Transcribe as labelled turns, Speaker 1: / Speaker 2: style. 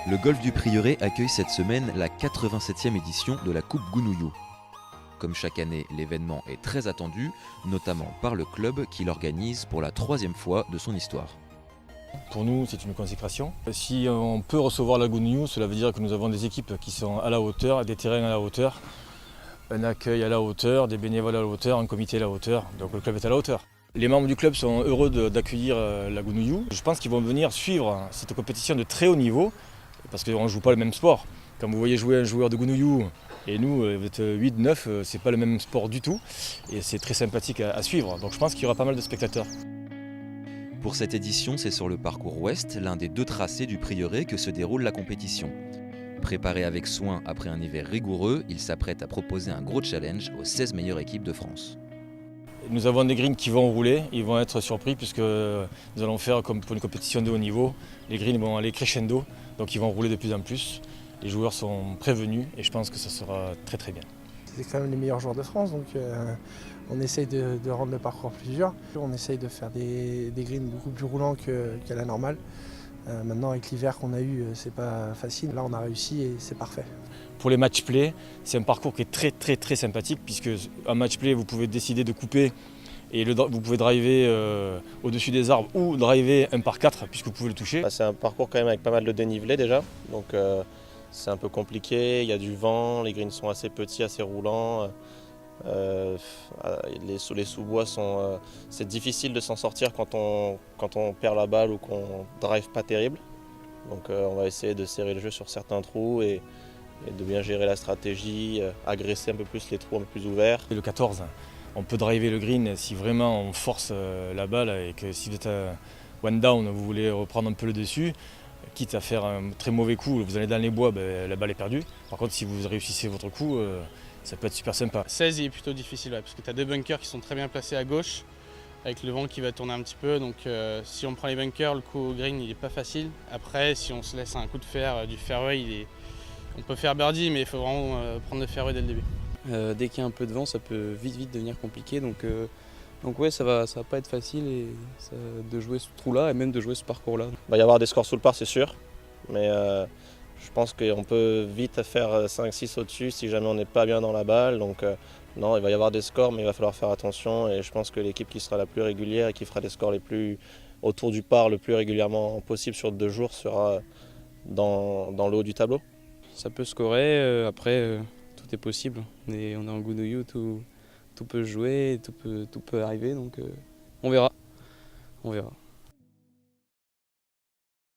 Speaker 1: Le golf du Prieuré accueille cette semaine la 87e édition de la Coupe Gounouillou. Comme chaque année, l'événement est très attendu, notamment par le club qui l'organise pour la 3e fois de son histoire.
Speaker 2: Pour nous, c'est une consécration. Si on peut recevoir la Gounouillou, cela veut dire que nous avons des équipes qui sont à la hauteur, des terrains à la hauteur, un accueil à la hauteur, des bénévoles à la hauteur, un comité à la hauteur. Donc le club est à la hauteur. Les membres du club sont heureux d'accueillir la Gounouillou. Je pense qu'ils vont venir suivre cette compétition de très haut niveau, parce qu'on ne joue pas le même sport. Quand vous voyez jouer un joueur de Gounouillou et nous, vous êtes 8-9, c'est pas le même sport du tout. Et c'est très sympathique à suivre. Donc je pense qu'il y aura pas mal de spectateurs.
Speaker 1: Pour cette édition, c'est sur le parcours ouest, l'un des 2 tracés du Prieuré, que se déroule la compétition. Préparé avec soin après un hiver rigoureux, il s'apprête à proposer un gros challenge aux 16 meilleures équipes de France.
Speaker 2: Nous avons des greens qui vont rouler, ils vont être surpris puisque nous allons faire comme pour une compétition de haut niveau. Les greens vont aller crescendo, donc ils vont rouler de plus en plus. Les joueurs sont prévenus et je pense que ça sera très très bien.
Speaker 3: C'est quand même les meilleurs joueurs de France, donc on essaye de rendre le parcours plus dur. On essaye de faire des greens beaucoup plus roulants qu'à la normale. Maintenant avec l'hiver qu'on a eu, c'est pas facile. Là on a réussi et c'est parfait.
Speaker 2: Pour les match play, c'est un parcours qui est très sympathique puisque un match play, vous pouvez décider de couper et vous pouvez driver au-dessus des arbres ou driver un par 4 puisque vous pouvez le toucher.
Speaker 4: C'est un parcours quand même avec pas mal de dénivelé déjà, donc c'est un peu compliqué, il y a du vent, les greens sont assez petits, assez roulants. Les sous-bois c'est difficile de s'en sortir quand on perd la balle ou qu'on drive pas terrible. Donc on va essayer de serrer le jeu sur certains trous et de bien gérer la stratégie, agresser un peu plus les trous un peu plus ouverts.
Speaker 2: Et le 14, on peut driver le green si vraiment on force la balle et que si vous êtes one down, vous voulez reprendre un peu le dessus, quitte à faire un très mauvais coup, vous allez dans les bois, la balle est perdue. Par contre, si vous réussissez votre coup, ça peut être super sympa.
Speaker 5: 16 il est plutôt difficile parce que tu as 2 bunkers qui sont très bien placés à gauche avec le vent qui va tourner un petit peu, donc si on prend les bunkers, le coup au green il n'est pas facile. Après si on se laisse un coup de fer du fairway, on peut faire birdie mais il faut vraiment prendre le fairway dès le début.
Speaker 6: Dès qu'il y a un peu de vent ça peut vite devenir compliqué, donc ouais ça va pas être facile de jouer ce trou là et même de jouer ce parcours là.
Speaker 4: Il va y avoir des scores sous le par c'est sûr, mais je pense qu'on peut vite faire 5-6 au-dessus si jamais on n'est pas bien dans la balle. Donc non, il va y avoir des scores, mais il va falloir faire attention. Et je pense que l'équipe qui sera la plus régulière et qui fera des scores les plus autour du par le plus régulièrement possible sur 2 jours sera dans le haut du tableau.
Speaker 6: Ça peut scorer, après tout est possible. On est en Gounouillou, tout peut jouer, tout peut arriver, donc on verra.